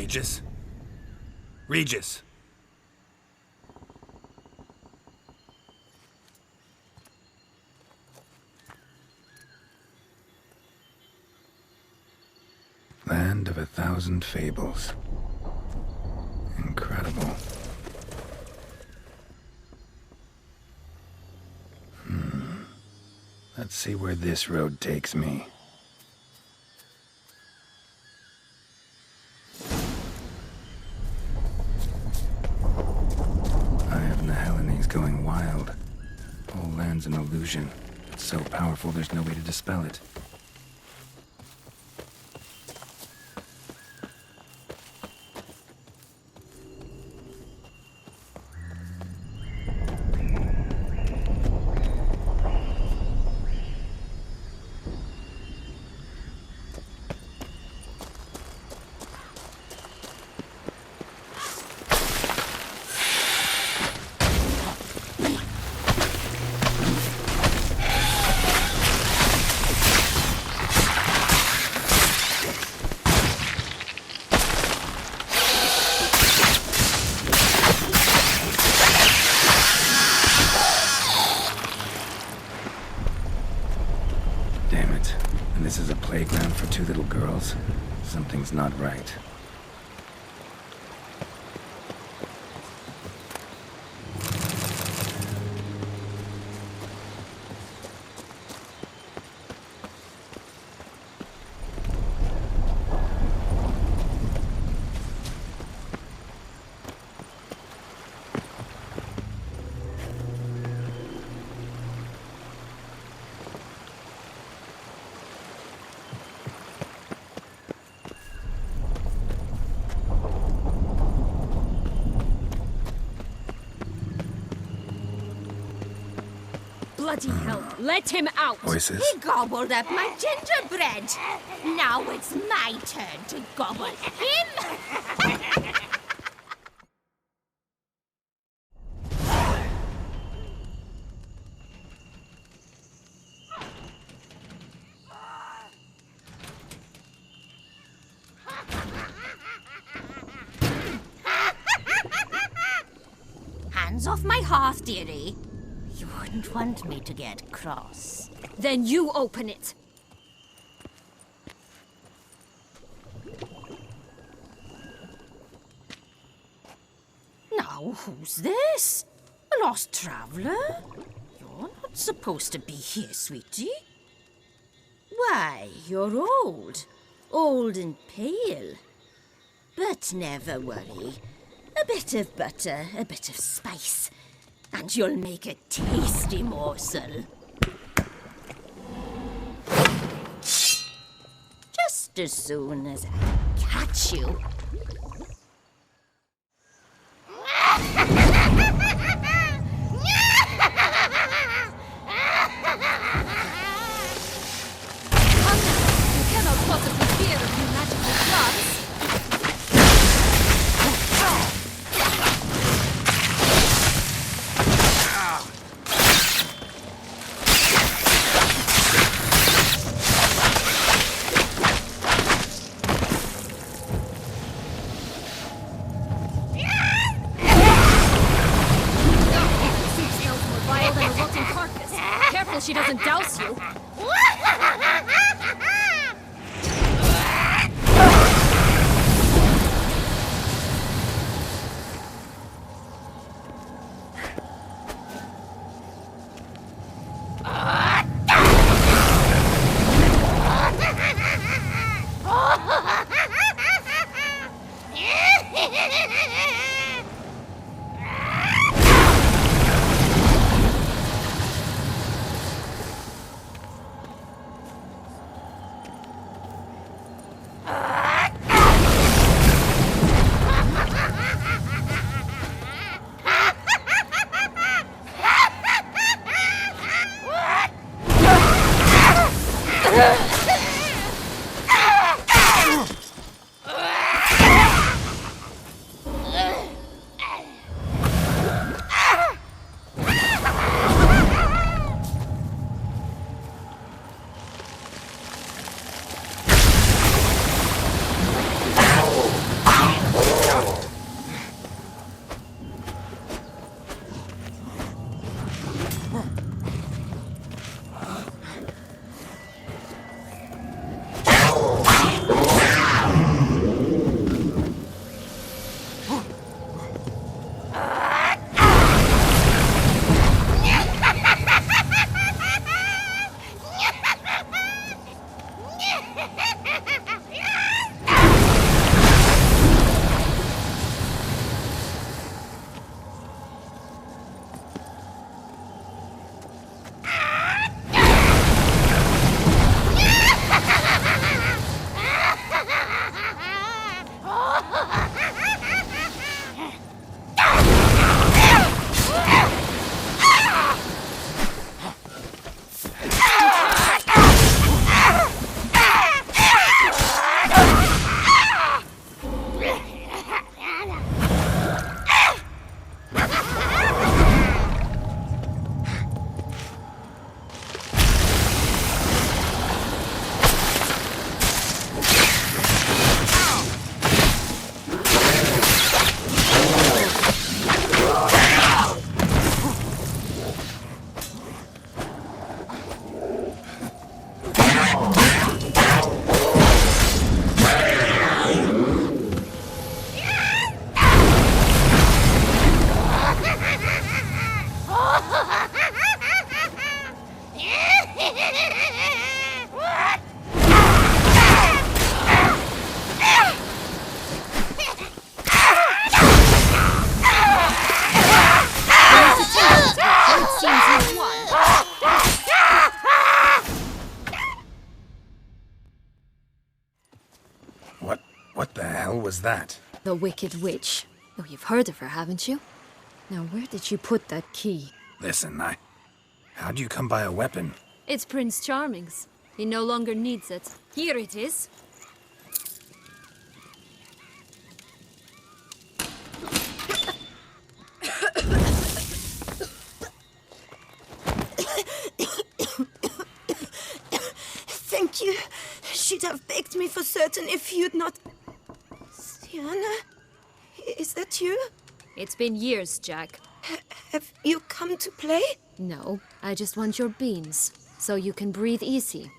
Regis? Regis! Land of 1,000 fables. Incredible. Let's see where this road takes me. Eye of the Hellenes going wild. Whole land's an illusion. It's so powerful there's no way to dispel it. This is a playground for two little girls. Something's not right. Bloody hell, let him out! Voices? He gobbled up my gingerbread. Now it's my turn to gobble him. Hands off my hearth, dearie. You wouldn't want me to get cross. Then you open it. Now, who's this? A lost traveler? You're not supposed to be here, sweetie. Why, you're old. Old and pale. But never worry. A bit of butter, a bit of spice, and you'll make a tasty morsel. Just as soon as I catch you. You cannot possibly fear a few magical gloves. She doesn't douse you. hell was that? The Wicked Witch. Oh, you've heard of her, haven't you? Now, where did you put that key? Listen, how'd you come by a weapon? It's Prince Charming's. He no longer needs it. Here it is. Thank you. She'd have begged me for certain if you'd not... Sienna? Is that you? It's been years, Jack. Have you come to play? No, I just want your beans, so you can breathe easy.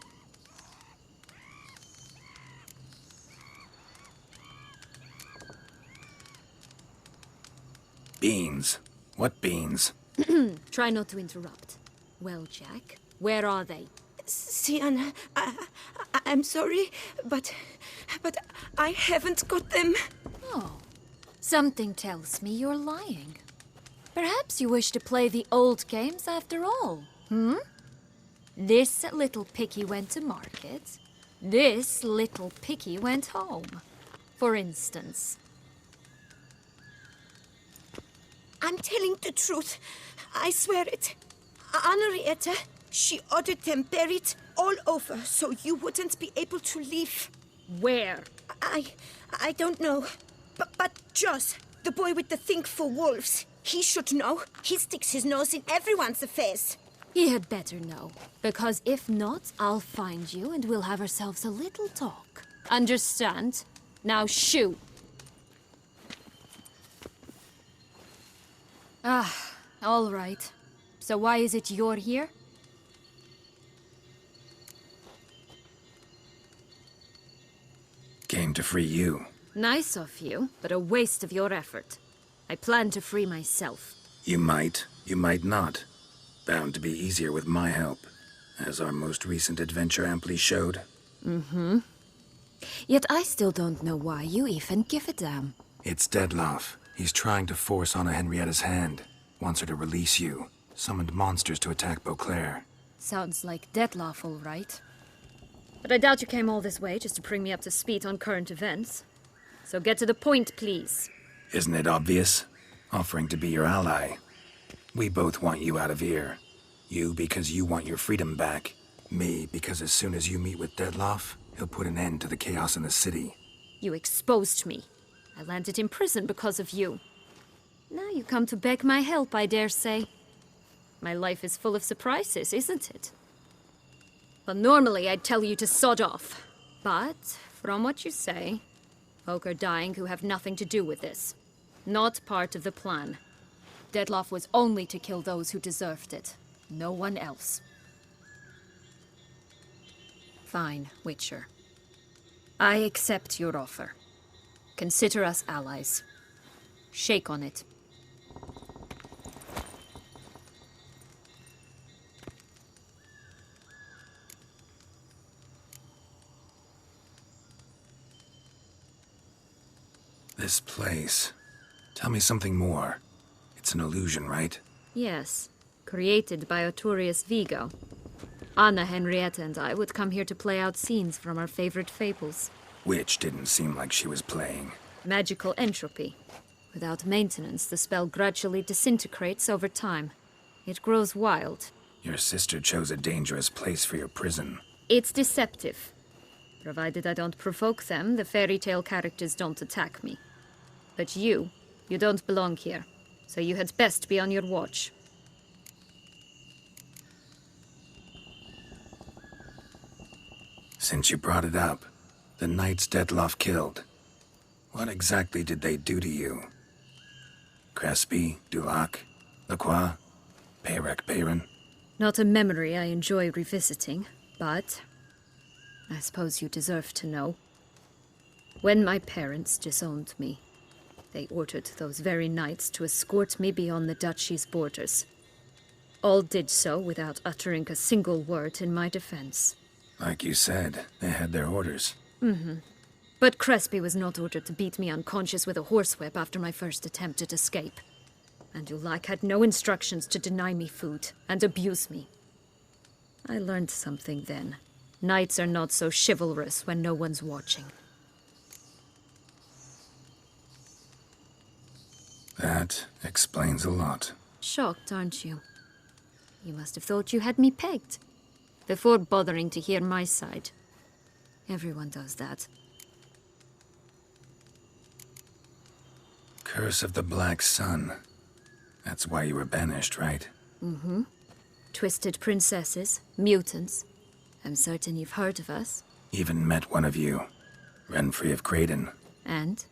Beans? What beans? Try not to interrupt. Well, Jack, where are they? Sienna, I'm sorry, but I haven't got them. Oh, something tells me you're lying. Perhaps you wish to play the old games after all, This little piggy went to market. This little piggy went home, for instance. I'm telling the truth. I swear it. Henrietta, she ordered them buried all over so you wouldn't be able to leave. Where? I don't know. But Joss, the boy with the thing for wolves, he should know. He sticks his nose in everyone's affairs. He had better know, because if not, I'll find you and we'll have ourselves a little talk. Understand? Now shoo! Ah, all right. So why is it you're here? Came to free you. Nice of you, but a waste of your effort. I plan to free myself. You might not. Bound to be easier with my help, as our most recent adventure amply showed. Yet I still don't know why you even give a damn. It's Deadloff. He's trying to force Anna Henrietta's hand. Wants her to release you. Summoned monsters to attack Beauclair. Sounds like Deadloff, all right. But I doubt you came all this way just to bring me up to speed on current events. So get to the point, please. Isn't it obvious? Offering to be your ally. We both want you out of here. You because you want your freedom back. Me because as soon as you meet with Deadloff, he'll put an end to the chaos in the city. You exposed me. I landed in prison because of you. Now you come to beg my help, I dare say. My life is full of surprises, isn't it? Well, normally I'd tell you to sod off. But, from what you say, folk are dying who have nothing to do with this. Not part of the plan. Deadloff was only to kill those who deserved it. No one else. Fine, Witcher. I accept your offer. Consider us allies. Shake on it. This place. Tell me something more. It's an illusion, right? Yes, created by Arturius Vigo. Anna, Henrietta, and I would come here to play out scenes from our favorite fables. Which didn't seem like she was playing. Magical entropy. Without maintenance, the spell gradually disintegrates over time. It grows wild. Your sister chose a dangerous place for your prison. It's deceptive. Provided I don't provoke them, the fairy tale characters don't attack me. But you don't belong here. So you had best be on your watch. Since you brought it up, the knights Deadloff killed. What exactly did they do to you? Crespi, Dulac, Lacroix, Peyrac Peyron? Not a memory I enjoy revisiting, but I suppose you deserve to know. When my parents disowned me, they ordered those very knights to escort me beyond the duchy's borders. All did so without uttering a single word in my defense. Like you said, they had their orders. But Crespi was not ordered to beat me unconscious with a horsewhip after my first attempted escape. And Dulac had no instructions to deny me food and abuse me. I learned something then. Knights are not so chivalrous when no one's watching. That explains a lot. Shocked, aren't you? You must have thought you had me pegged. Before bothering to hear my side. Everyone does that. Curse of the Black Sun. That's why you were banished, right? Mm-hmm. Twisted princesses, mutants. I'm certain you've heard of us. Even met one of you. Renfrey of Creighton. And?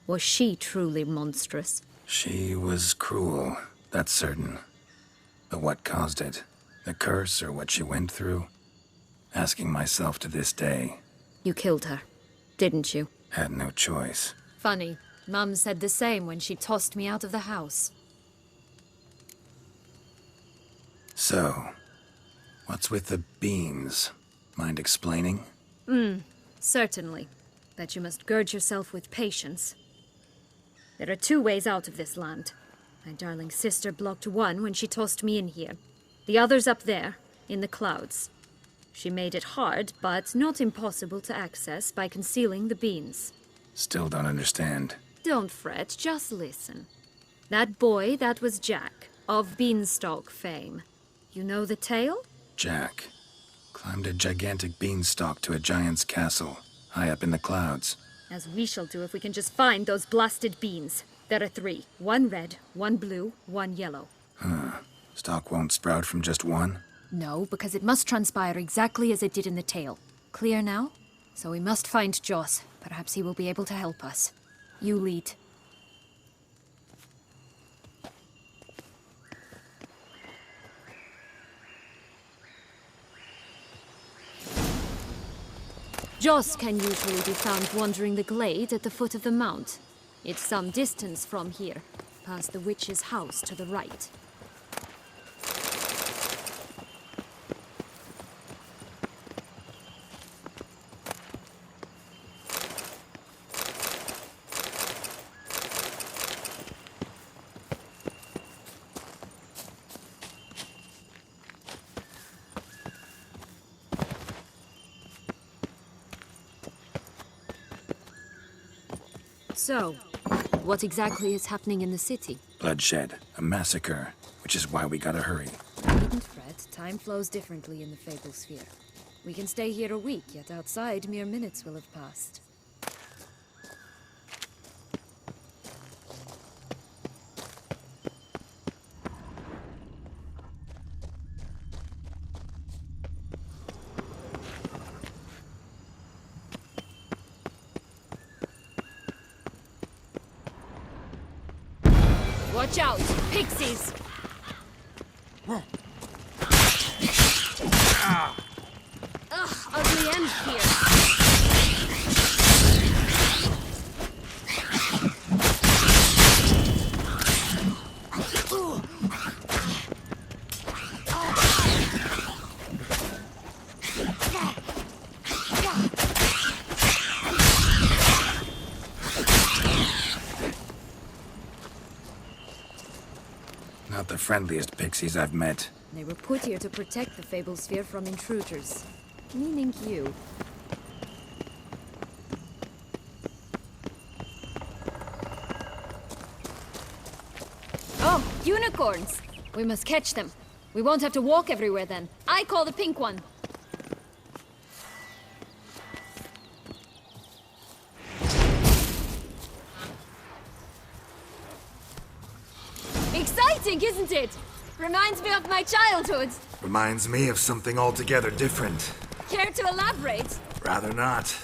Was she truly monstrous? She was cruel, that's certain. But what caused it? The curse or what she went through? Asking myself to this day. You killed her, didn't you? Had no choice. Funny. Mum said the same when she tossed me out of the house. So, what's with the beans? Mind explaining? Certainly. But you must gird yourself with patience. There are 2 ways out of this land. My darling sister blocked one when she tossed me in here. The other's up there, in the clouds. She made it hard, but not impossible to access by concealing the beans. Still don't understand. Don't fret, just listen. That boy, that was Jack, of Beanstalk fame. You know the tale? Jack climbed a gigantic beanstalk to a giant's castle, high up in the clouds. As we shall do if we can just find those blasted beans. There are 3. 1 red, 1 blue, 1 yellow. Stalk won't sprout from just one? No, because it must transpire exactly as it did in the tale. Clear now? So we must find Joss. Perhaps he will be able to help us. You lead. Joss can usually be found wandering the glade at the foot of the mount. It's some distance from here, past the witch's house to the right. So, what exactly is happening in the city? Bloodshed, a massacre, which is why we gotta hurry. Needn't fret, time flows differently in the Fable Sphere. We can stay here a week, yet outside mere minutes will have passed. Watch out! Pixies! Ugh, ugly end here. Not the friendliest pixies I've met. They were put here to protect the Fable Sphere from intruders. Meaning you. Oh, unicorns! We must catch them. We won't have to walk everywhere then. I call the pink one. Exciting, isn't it? Reminds me of my childhood. Reminds me of something altogether different. Care to elaborate? Rather not.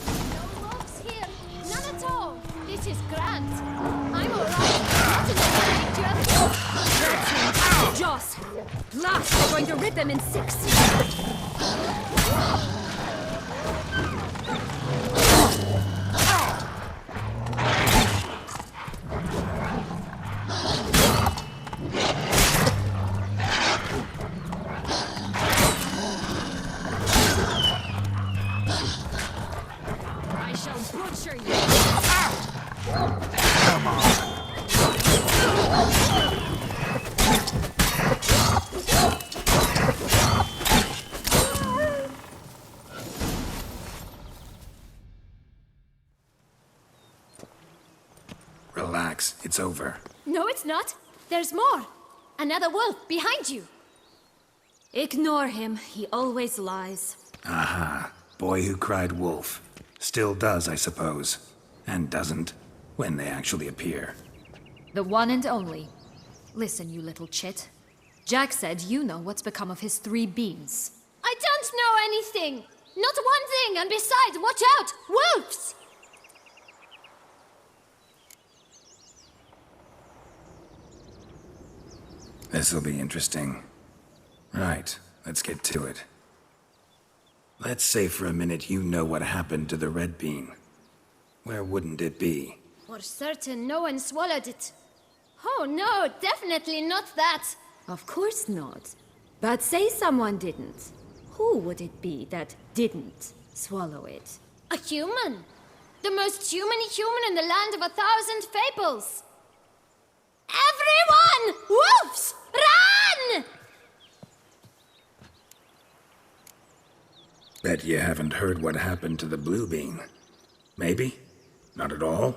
No rocks here. None at all. This is grand. I'm alright. Not in the danger. Joss! Blast! We're going to rip them in 6. I shall butcher you! Come on. relax. It's over. No, it's not. There's more. Another wolf behind you. Ignore him. He always lies. Aha. Boy who cried wolf. Still does, I suppose. And doesn't, when they actually appear. The one and only. Listen, you little chit. Jack said you know what's become of his 3 beans. I don't know anything. Not one thing, and besides, watch out! Wolves! This'll be interesting. Right, let's get to it. Let's say for a minute you know what happened to the red bean. Where wouldn't it be? For certain, no one swallowed it. Oh no, definitely not that. Of course not. But say someone didn't. Who would it be that didn't swallow it? A human. The most human-y human in the land of 1,000 fables. Everyone! Wolves! Run! Bet you haven't heard what happened to the blue bean. Maybe? Not at all?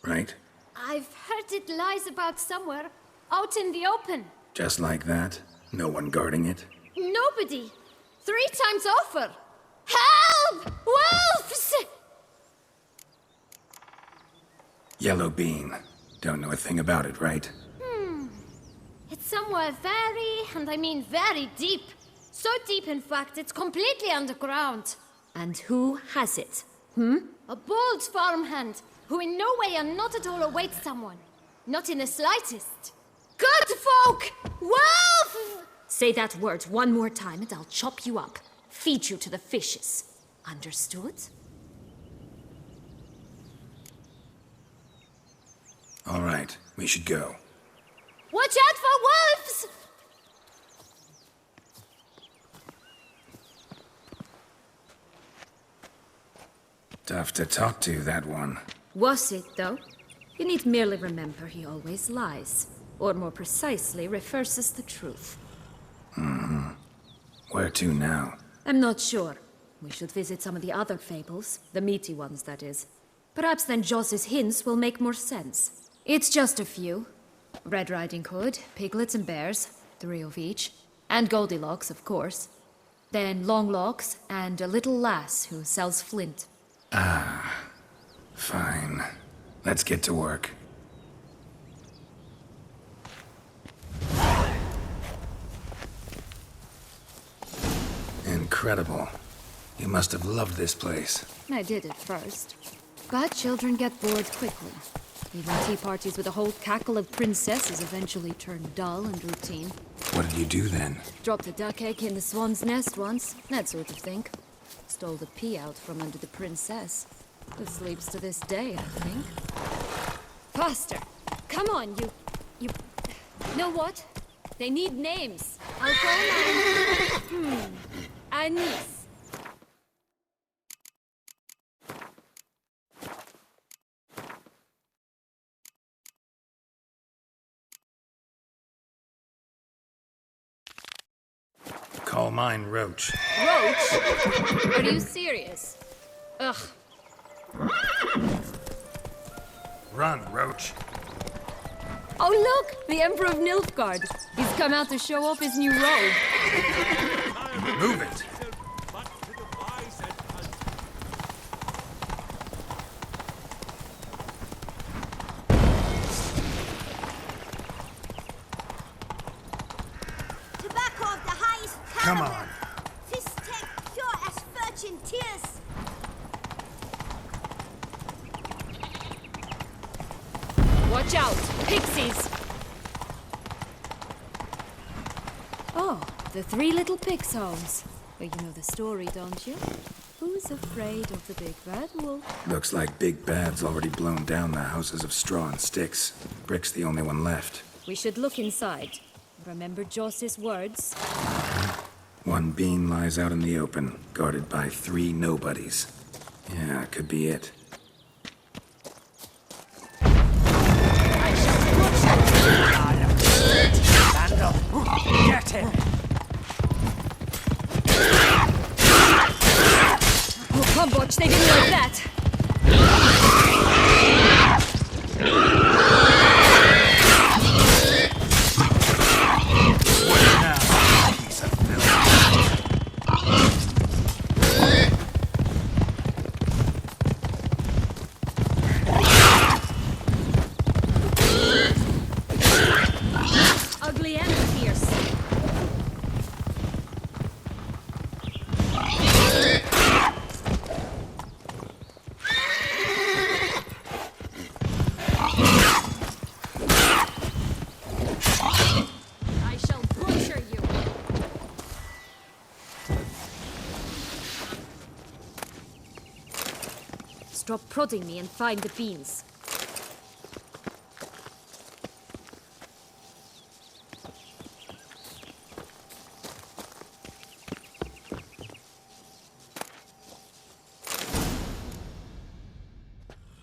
Right? I've heard it lies about somewhere, out in the open. Just like that? No one guarding it? Nobody. 3 times over. Help! Wolves! Yellow bean. Don't know a thing about it, right? It's somewhere very, and I mean very deep. So deep, in fact, it's completely underground. And who has it? A bold farmhand, who in no way and not at all awaits someone. Not in the slightest. Good folk! Wolf! Say that word one more time and I'll chop you up. Feed you to the fishes. Understood? All right, we should go. Watch out for wolves! Tough to talk to, that one. Was it, though? You need merely remember he always lies. Or more precisely, reverses the truth. Where to now? I'm not sure. We should visit some of the other fables. The meaty ones, that is. Perhaps then Joss's hints will make more sense. It's just a few. Red Riding Hood, piglets and bears, 3 of each. And Goldilocks, of course. Then Longlocks, and a little lass who sells flint. Fine. Let's get to work. Incredible. You must have loved this place. I did at first. But children get bored quickly. Even tea parties with a whole cackle of princesses eventually turn dull and routine. What did you do then? Dropped a duck egg in the swan's nest once, that sort of thing. Stole the pea out from under the princess. Who sleeps to this day, I think. Faster! Come on, you... Know what? They need names. I'll call mine... Anise. Call mine Roach. Roach? Are you serious? Ugh. Run, Roach. Oh look! The Emperor of Nilfgaard. He's come out to show off his new robe. Move it. Tobacco of the highest Come caliber. on. Fist tank pure as virgin tears. Watch out! Pixies! Oh, the 3 little pigs' homes. But you know the story, don't you? Who's afraid of the big bad wolf? Looks like Big Bad's already blown down the houses of straw and sticks. Brick's the only one left. We should look inside. Remember Joss's words? One bean lies out in the open, guarded by 3 nobodies. Yeah, could be it. Get him! Oh, come, Botch, they didn't like that! stop prodding me and find the beans.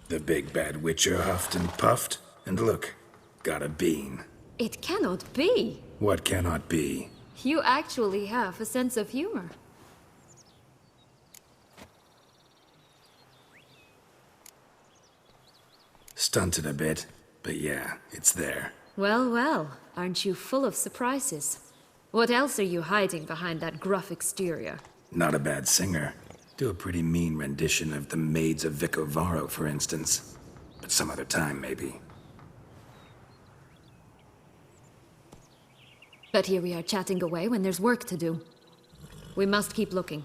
The big bad witcher huffed and puffed, and look, got a bean. It cannot be. What cannot be? You actually have a sense of humor. Stunted a bit, but yeah, it's there. Well, well, aren't you full of surprises? What else are you hiding behind that gruff exterior? Not a bad singer. Do a pretty mean rendition of the Maids of Vicovaro, for instance. But some other time, maybe. But here we are chatting away when there's work to do. We must keep looking.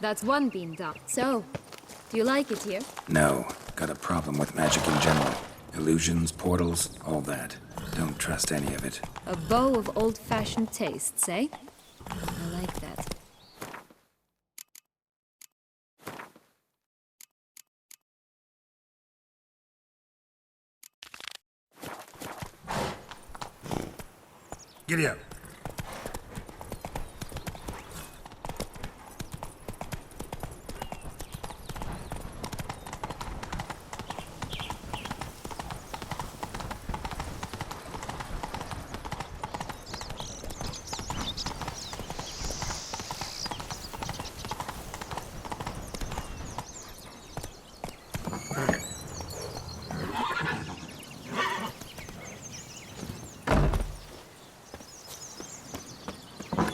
That's one bean done. So, do you like it here? No, got a problem with magic in general. Illusions, portals, all that. Don't trust any of it. A bow of old-fashioned tastes, eh? I like that. Giddy up.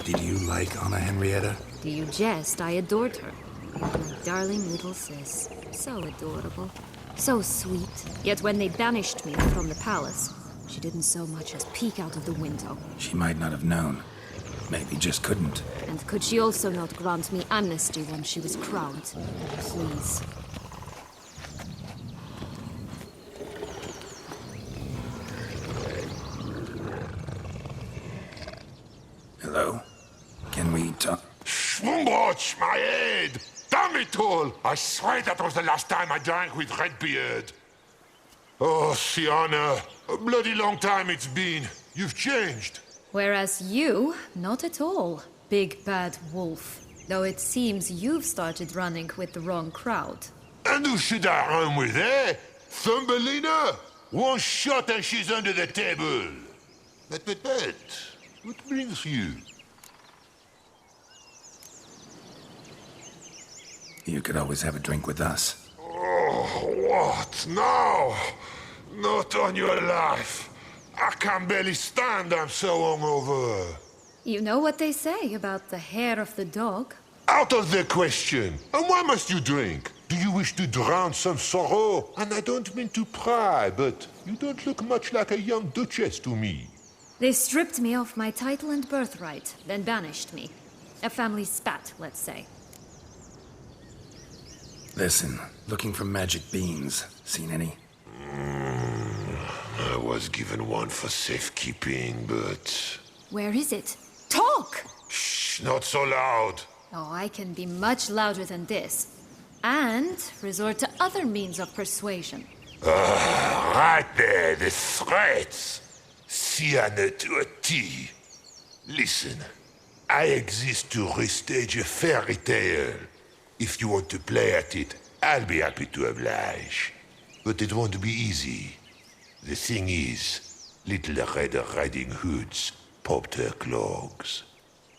Did you like Anna Henrietta? Do you jest? I adored her. My darling little sis. So adorable. So sweet. Yet when they banished me from the palace, she didn't so much as peek out of the window. She might not have known. Maybe just couldn't. And could she also not grant me amnesty once she was crowned? Please. Hello? Can we talk? Schwumbroch, my head! Damn it all! I swear that was the last time I drank with Redbeard. Oh, Sienna, a bloody long time it's been. You've changed. Whereas you, not at all, big bad wolf. Though it seems you've started running with the wrong crowd. And who should I run with, eh? Thumbelina? One shot and she's under the table. But, what brings you? You could always have a drink with us. Oh, what now? Not on your life. I can barely stand, I'm so hungover. You know what they say about the hair of the dog? Out of the question. And why must you drink? Do you wish to drown some sorrow? And I don't mean to pry, but you don't look much like a young duchess to me. They stripped me of my title and birthright, then banished me. A family spat, let's say. Listen, looking for magic beans. Seen any? I was given one for safekeeping, but... Where is it? Talk! Shh, not so loud. Oh, I can be much louder than this. And resort to other means of persuasion. Right there, the threats. Sienna to a T. Listen, I exist to restage a fairy tale. If you want to play at it, I'll be happy to oblige. But it won't be easy. The thing is, little Red Riding Hoods popped her clogs.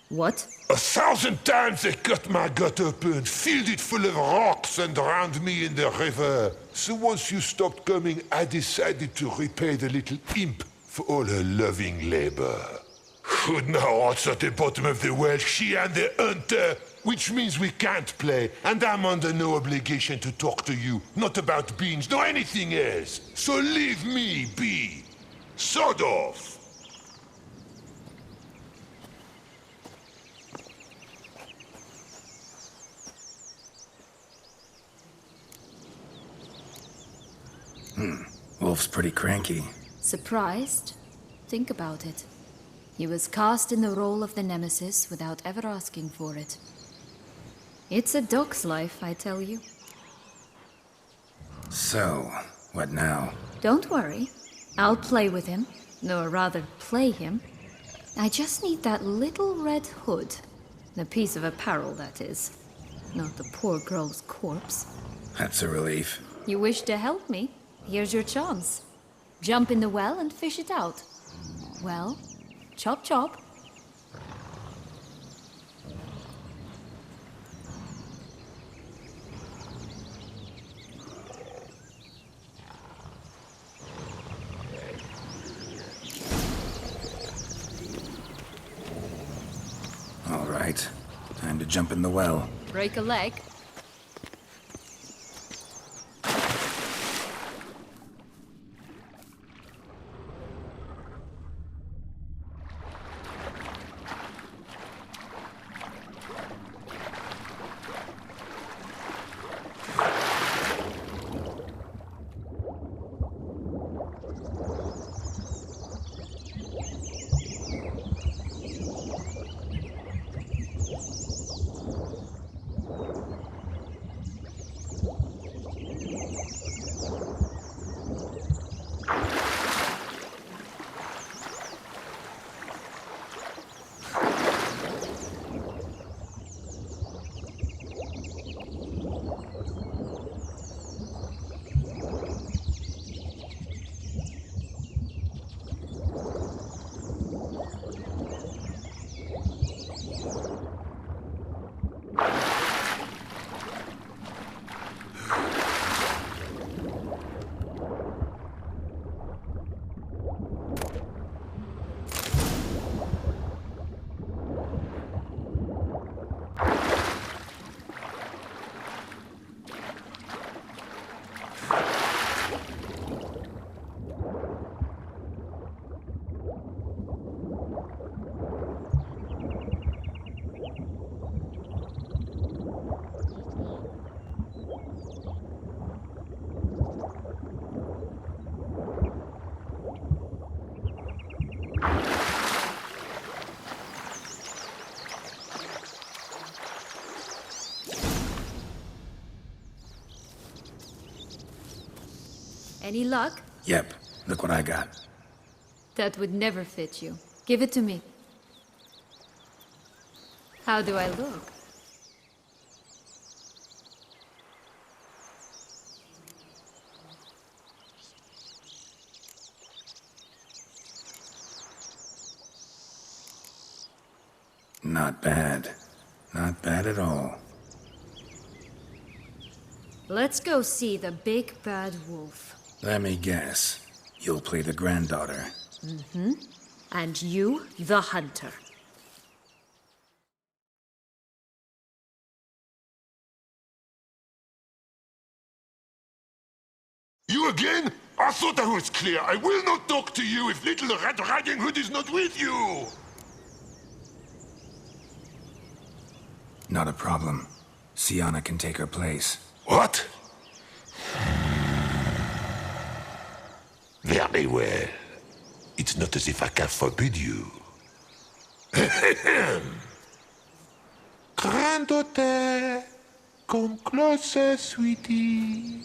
What? 1,000 times they cut my gut open, filled it full of rocks and drowned me in the river. So once you stopped coming, I decided to repay the little imp for all her loving labor. Who'd know what's at the bottom of the well? She and the hunter, which means we can't play, and I'm under no obligation to talk to you, not about beans, nor anything else. So leave me be. Sod off. Wolf's pretty cranky. Surprised? Think about it. He was cast in the role of the nemesis without ever asking for it. It's a dog's life, I tell you. So, what now? Don't worry. I'll play with him. Or rather, play him. I just need that little red hood. The piece of apparel, that is. Not the poor girl's corpse. That's a relief. You wish to help me? Here's your chance. Jump in the well and fish it out. Well, chop chop. All right. Time to jump in the well. Break a leg. Any luck? Yep. Look what I got. That would never fit you. Give it to me. How do I look? Not bad. Not bad at all. Let's go see the big bad wolf. Let me guess. You'll play the granddaughter. Mm-hmm. And you, the hunter. You again? I thought I was clear. I will not talk to you if little Red Riding Hood is not with you. Not a problem. Sienna can take her place. What? Very well. It's not as if I can forbid you. Granddaughter, come closer, sweetie.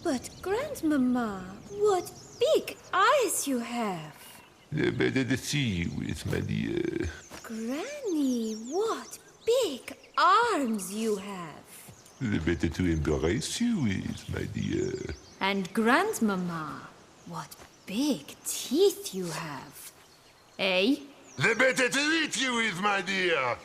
But, Grandmama, what big eyes you have. The better to see you with, my dear. Granny, what big arms you have. The better to embrace you with, my dear. And Grandmama, what big teeth you have. Eh? The better to eat you with, my dear.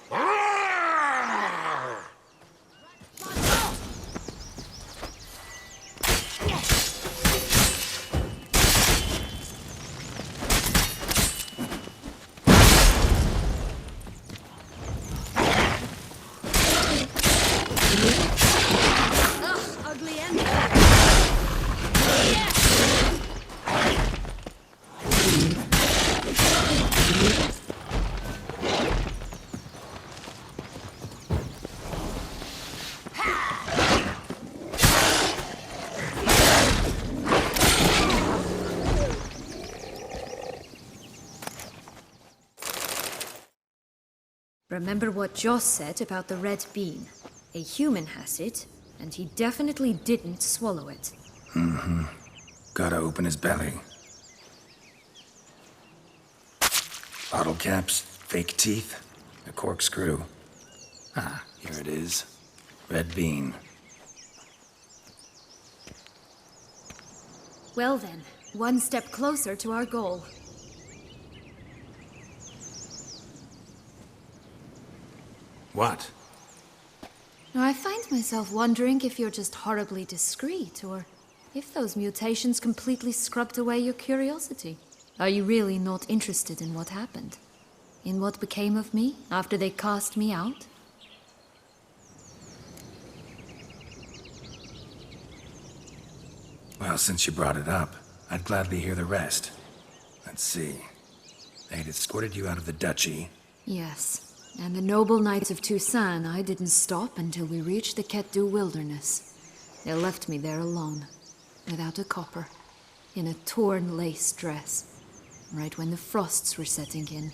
Ugly end. Remember what Joss said about the red bean. A human has it, and he definitely didn't swallow it. Gotta open his belly. Bottle caps, fake teeth, a corkscrew. Ah, here it is. Red bean. Well then, one step closer to our goal. What? Now, I find myself wondering if you're just horribly discreet, or if those mutations completely scrubbed away your curiosity. Are you really not interested in what happened? In what became of me after they cast me out? Well, since you brought it up, I'd gladly hear the rest. Let's see. They'd escorted you out of the duchy. Yes. And the noble knights of Toussaint, I didn't stop until we reached the Ketdu wilderness. They left me there alone, without a copper, in a torn lace dress, right when the frosts were setting in.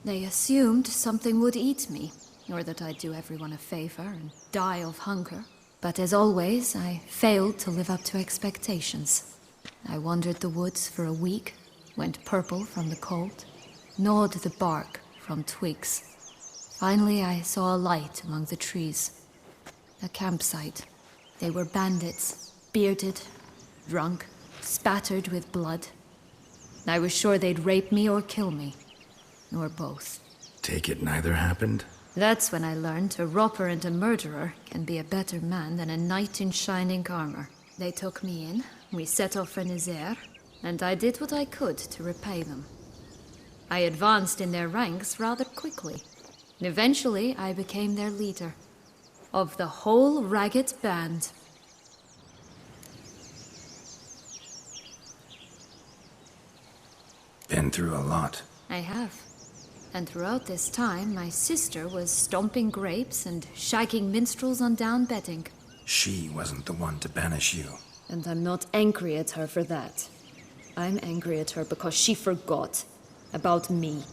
They assumed something would eat me, or that I'd do everyone a favor and die of hunger. But as always, I failed to live up to expectations. I wandered the woods for a week, went purple from the cold, gnawed the bark from twigs. Finally, I saw a light among the trees. A campsite. They were bandits, bearded, drunk, spattered with blood. I was sure they'd rape me or kill me, or both. Take it neither happened? That's when I learned a robber and a murderer can be a better man than a knight in shining armor. They took me in, we set off for Nazaire, and I did what I could to repay them. I advanced in their ranks rather quickly. Eventually, I became their leader. Of the whole ragged band. Been through a lot. I have. And throughout this time, my sister was stomping grapes and shagging minstrels on down bedding. She wasn't the one to banish you. And I'm not angry at her for that. I'm angry at her because she forgot about me.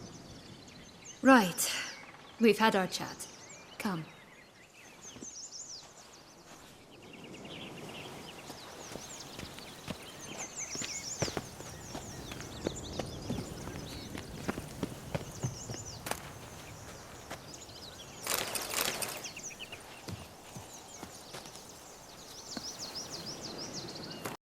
Right. We've had our chat. Come.